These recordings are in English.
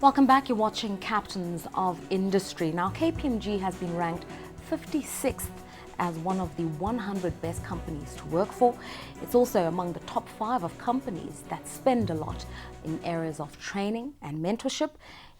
Welcome back. You're watching Captains of Industry. Now, KPMG has been ranked 56th as one of the 100 best companies to work for. It's also among the top 5 of companies that spend a lot in areas of training and mentorship.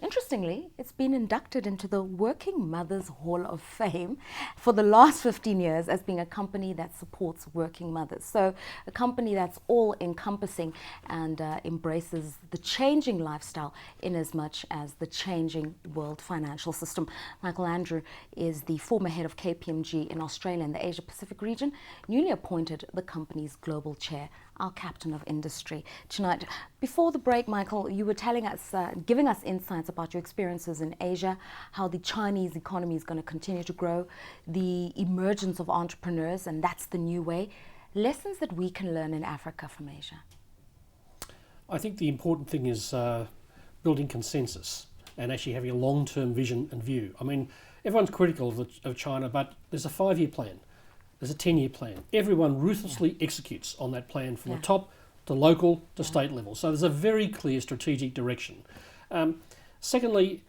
Interestingly, it's been inducted into the Working Mothers Hall of Fame for the last 15 years as being a company that supports working mothers. So a company that's all encompassing and embraces the changing lifestyle in as much as the changing world financial system. Michael Andrew is the former head of KPMG in Australia and the Asia Pacific region, newly appointed the company's global chair, our captain of industry tonight. Before the break, Michael, you were telling us, giving us insights about your experiences in Asia, how the Chinese economy is going to continue to grow, the emergence of entrepreneurs, and that's the new way. Lessons that we can learn in Africa from Asia. I think the important thing is building consensus and actually having a long-term vision and view. I mean, everyone's critical of China, but there's a 5-year plan. There's a 10-year plan. Everyone ruthlessly executes on that plan from the top to local to state level. So there's a very clear strategic direction. Secondly,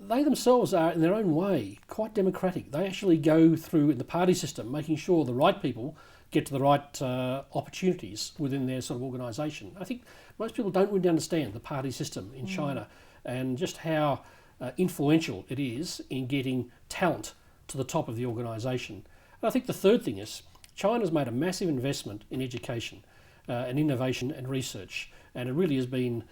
they themselves are, in their own way, quite democratic. They actually go through in the party system, making sure the right people get to the right opportunities within their sort of organisation. I think most people don't really understand the party system in China and just how influential it is in getting talent to the top of the organisation. I think the third thing is China's made a massive investment in education and innovation and research, and it really has been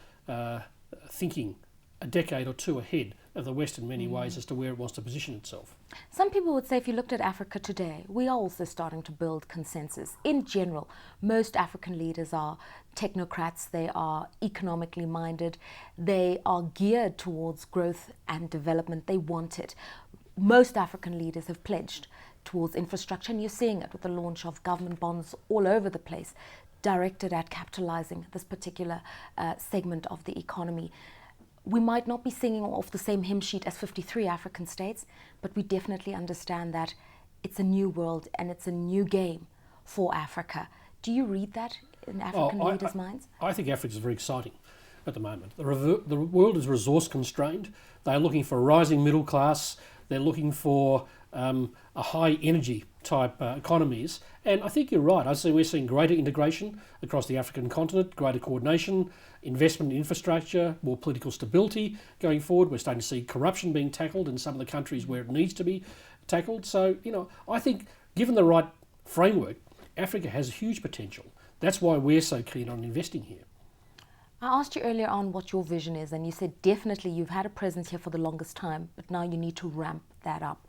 thinking a decade or two ahead of the West in many ways as to where it wants to position itself. Some people would say if you looked at Africa today, we are also starting to build consensus. In general, most African leaders are technocrats, they are economically minded, they are geared towards growth and development, they want it. Most African leaders have pledged towards infrastructure, and you're seeing it with the launch of government bonds all over the place, directed at capitalizing this particular segment of the economy. We might not be singing off the same hymn sheet as 53 African states, but we definitely understand that it's a new world and it's a new game for Africa. Do you read that in African leaders' minds? I think Africa is very exciting at the moment. The world is resource constrained. They're looking for a rising middle class. They're looking for a high energy type economies, and I think you're right. We're seeing greater integration across the African continent, greater coordination, investment in infrastructure, more political stability going forward. We're starting to see corruption being tackled in some of the countries where it needs to be tackled. So, I think given the right framework, Africa has huge potential. That's why we're so keen on investing here. I asked you earlier on what your vision is, and you said definitely you've had a presence here for the longest time, but now you need to ramp that up.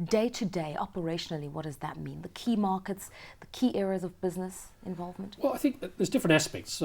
Day to day, operationally, what does that mean? The key markets, the key areas of business involvement? Well, I think that there's different aspects.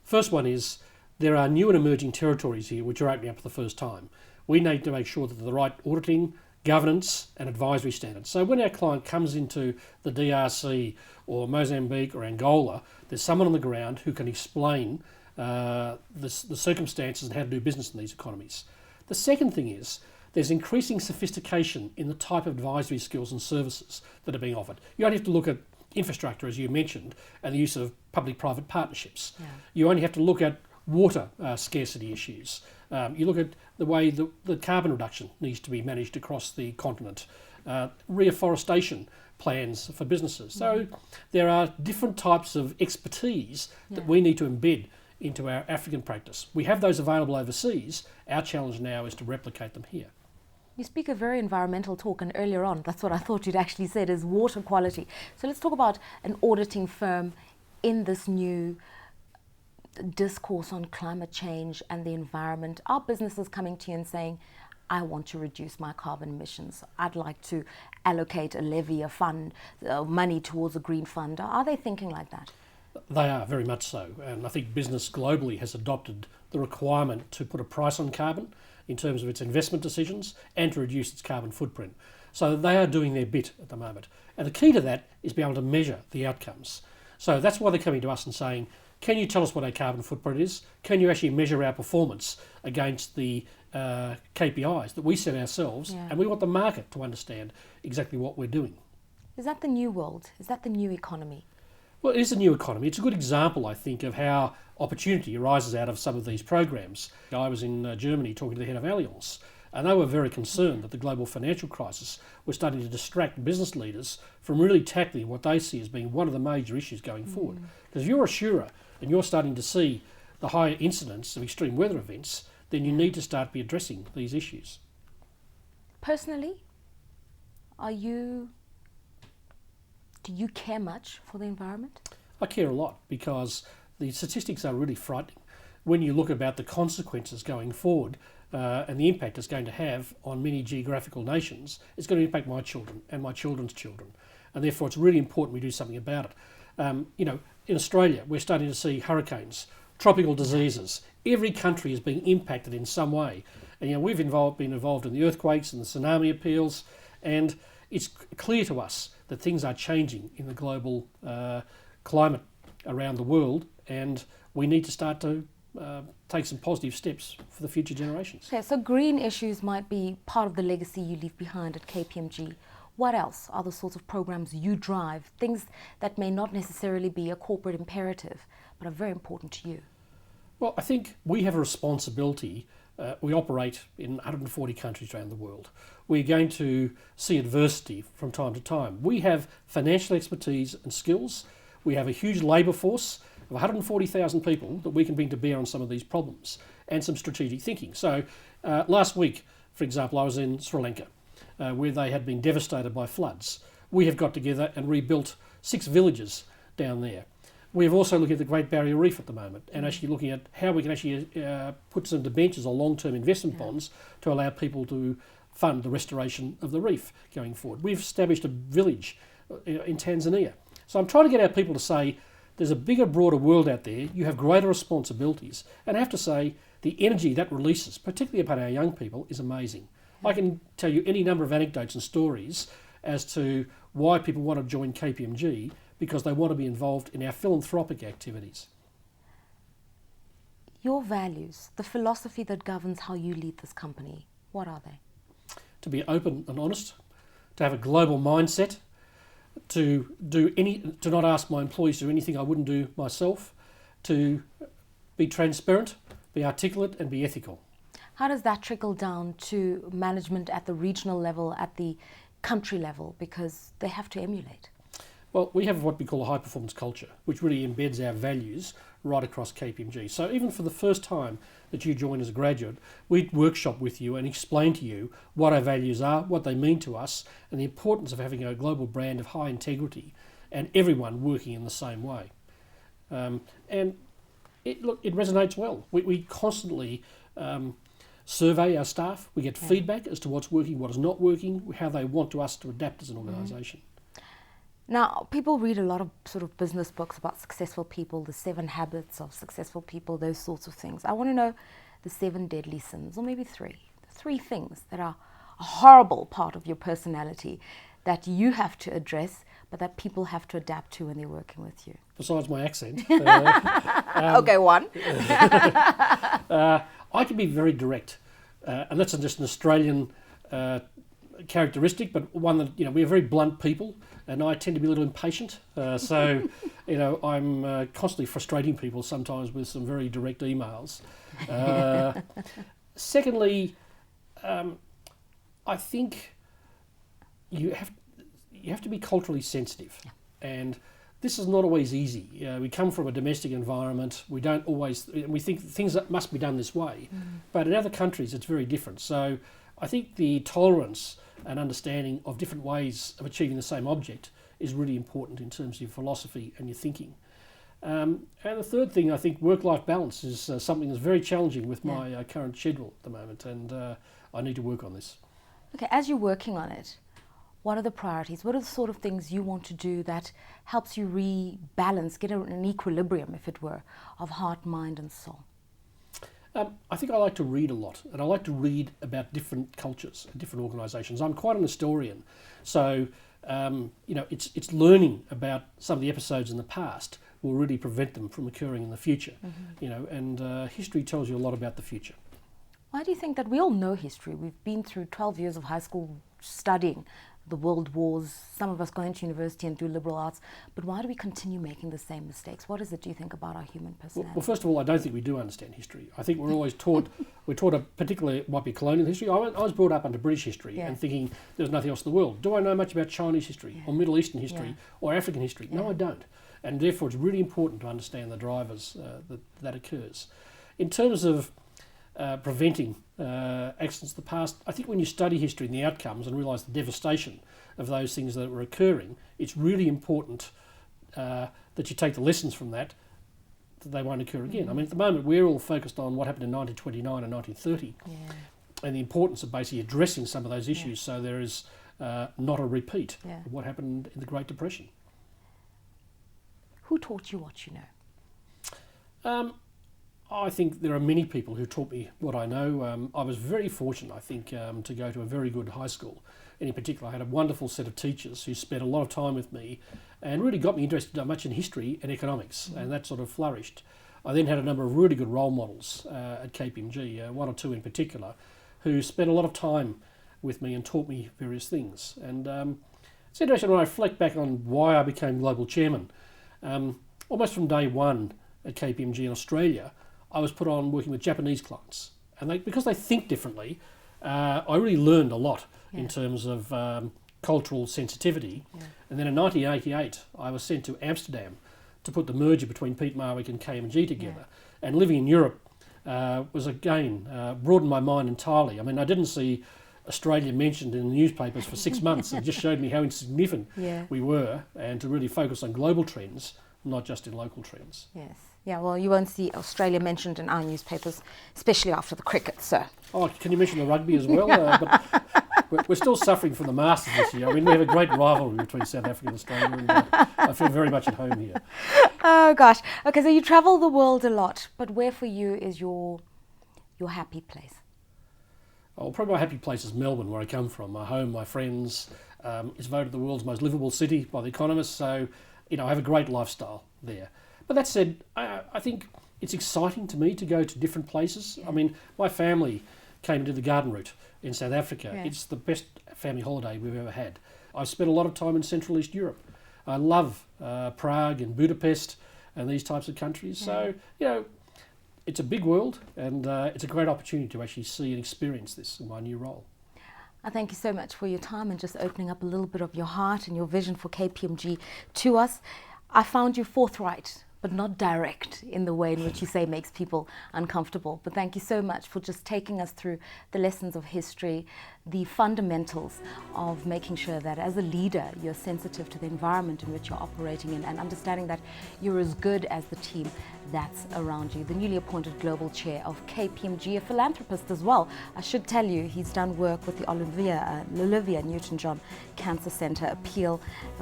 First one is there are new and emerging territories here which are opening up for the first time. We need to make sure that the right auditing, governance and advisory standards. So when our client comes into the DRC or Mozambique or Angola, there's someone on the ground who can explain the circumstances and how to do business in these economies. The second thing is there's increasing sophistication in the type of advisory skills and services that are being offered. You only have to look at infrastructure, as you mentioned, and the use of public-private partnerships. Yeah. You only have to look at water scarcity issues. You look at the way the carbon reduction needs to be managed across the continent, reforestation plans for businesses. So there are different types of expertise that we need to embed into our African practice. We have those available overseas. Our challenge now is to replicate them here. You speak a very environmental talk, and earlier on, that's what I thought you'd actually said, is water quality. So let's talk about an auditing firm in this new discourse on climate change and the environment. Are businesses coming to you and saying, I want to reduce my carbon emissions, I'd like to allocate a levy, a fund, money towards a green fund? Are they thinking like that? They are, very much so. And I think business globally has adopted the requirement to put a price on carbon in terms of its investment decisions and to reduce its carbon footprint. So they are doing their bit at the moment. And the key to that is being able to measure the outcomes. So that's why they're coming to us and saying, can you tell us what our carbon footprint is? Can you actually measure our performance against the KPIs that we set ourselves? Yeah. And we want the market to understand exactly what we're doing. Is that the new world? Is that the new economy? Well, it is a new economy. It's a good example, I think, of how opportunity arises out of some of these programs. I was in Germany talking to the head of Allianz, and they were very concerned that the global financial crisis was starting to distract business leaders from really tackling what they see as being one of the major issues going forward. Because if you're a surer and you're starting to see the higher incidence of extreme weather events, then you need to start be addressing these issues. Personally, do you care much for the environment? I care a lot because the statistics are really frightening when you look about the consequences going forward and the impact it's going to have on many geographical nations. It's going to impact my children and my children's children, and therefore it's really important we do something about it. In Australia, we're starting to see hurricanes, tropical diseases. Every country is being impacted in some way, and we've been involved in the earthquakes and the tsunami appeals, and it's clear to us that things are changing in the global climate around the world, and we need to start to take some positive steps for the future generations. Okay, so green issues might be part of the legacy you leave behind at KPMG. What else are the sorts of programs you drive, things that may not necessarily be a corporate imperative, but are very important to you? Well, I think we have a responsibility. We operate in 140 countries around the world. We're going to see adversity from time to time. We have financial expertise and skills. We have a huge labour force of 140,000 people that we can bring to bear on some of these problems, and some strategic thinking. So last week, for example, I was in Sri Lanka, where they had been devastated by floods. We have got together and rebuilt 6 villages down there. We're also looking at the Great Barrier Reef at the moment, and actually looking at how we can actually put some debentures or long-term investment bonds to allow people to fund the restoration of the reef going forward. We've established a village in Tanzania. So I'm trying to get our people to say there's a bigger, broader world out there, you have greater responsibilities, and I have to say the energy that releases, particularly upon our young people, is amazing. I can tell you any number of anecdotes and stories as to why people want to join KPMG, because they want to be involved in our philanthropic activities. Your values, the philosophy that governs how you lead this company, what are they? To be open and honest, to have a global mindset, to not ask my employees to do anything I wouldn't do myself, to be transparent, be articulate and be ethical. How does that trickle down to management at the regional level, at the country level, because they have to emulate? Well, we have what we call a high-performance culture, which really embeds our values right across KPMG. So even for the first time that you join as a graduate, we'd workshop with you and explain to you what our values are, what they mean to us, and the importance of having a global brand of high integrity and everyone working in the same way. And it resonates well. We constantly survey our staff. We get feedback as to what's working, what is not working, how they want us to adapt as an organisation. Now, people read a lot of sort of business books about successful people, the 7 habits of successful people, those sorts of things. I want to know the 7 deadly sins, or maybe 3. The 3 things that are a horrible part of your personality that you have to address, but that people have to adapt to when they're working with you. Besides my accent. Okay, 1. I can be very direct, and that's just an Australian characteristic, but one that, we're very blunt people, and I tend to be a little impatient. So I'm constantly frustrating people sometimes with some very direct emails. Secondly, I think you have to be culturally sensitive, and this is not always easy. We come from a domestic environment. We think things that must be done this way, but in other countries it's very different. So I think the tolerance and understanding of different ways of achieving the same object is really important in terms of your philosophy and your thinking. And the third thing, I think work-life balance is something that's very challenging with my current schedule at the moment, and I need to work on this. Okay, as you're working on it, what are the priorities? What are the sort of things you want to do that helps you rebalance, get an equilibrium, if it were, of heart, mind and soul? I think I like to read a lot, and I like to read about different cultures and different organisations. I'm quite an historian, so it's learning about some of the episodes in the past will really prevent them from occurring in the future. And history tells you a lot about the future. Why do you think that we all know history? We've been through 12 years of high school studying the world wars. Some of us go into university and do liberal arts, but why do we continue making the same mistakes? What is it, do you think, about our human personality? Well, first of all, I don't think we do understand history. I think we're always taught, we're taught a particularly, it might be colonial history. I was brought up under British history and thinking there's nothing else in the world. Do I know much about Chinese history or Middle Eastern history or African history? No, I don't. And therefore it's really important to understand the drivers that occurs. In terms of preventing accidents of the past, I think when you study history and the outcomes and realise the devastation of those things that were occurring, it's really important that you take the lessons from that they won't occur again. I mean, at the moment we're all focused on what happened in 1929 and 1930 and the importance of basically addressing some of those issues so there is not a repeat of what happened in the Great Depression. Who taught you what you know? I think there are many people who taught me what I know. I was very fortunate, I think, to go to a very good high school. And in particular, I had a wonderful set of teachers who spent a lot of time with me and really got me interested much in history and economics, and that sort of flourished. I then had a number of really good role models at KPMG, one or two in particular, who spent a lot of time with me and taught me various things. And it's interesting when I reflect back on why I became Global Chairman. Almost from day one at KPMG in Australia, I was put on working with Japanese clients. And because they think differently, I really learned a lot in terms of cultural sensitivity. And then in 1988, I was sent to Amsterdam to put the merger between Pete Marwick and KPMG together. And living in Europe was, again, broadened my mind entirely. I mean, I didn't see Australia mentioned in the newspapers for 6 months. It just showed me how insignificant we were, and to really focus on global trends, not just in local trends. Yes. Yeah, well, you won't see Australia mentioned in our newspapers, especially after the cricket, so. Oh, can you mention the rugby as well? But we're still suffering from the Masters this year. I mean, we have a great rivalry between South Africa and Australia, and I feel very much at home here. Oh, gosh. Okay, so you travel the world a lot, but where for you is your happy place? Oh, probably my happy place is Melbourne, where I come from. My home, my friends. It's voted the world's most livable city by The Economist, so, I have a great lifestyle there. But that said, I think it's exciting to me to go to different places. I mean, my family came to the garden route in South Africa. It's the best family holiday we've ever had. I've spent a lot of time in Central East Europe. I love Prague and Budapest and these types of countries. So, it's a big world, and it's a great opportunity to actually see and experience this in my new role. I thank you so much for your time and just opening up a little bit of your heart and your vision for KPMG to us. I found you forthright, but not direct in the way in which you say makes people uncomfortable. But thank you so much for just taking us through the lessons of history, the fundamentals of making sure that as a leader, you're sensitive to the environment in which you're operating in and understanding that you're as good as the team that's around you. The newly appointed Global Chair of KPMG, a philanthropist as well. I should tell you, he's done work with the Olivia Newton-John Cancer Centre Appeal,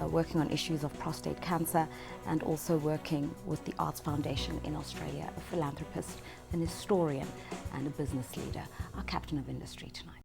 working on issues of prostate cancer, and also working with the Arts Foundation in Australia, a philanthropist, an historian and a business leader, our captain of industry tonight.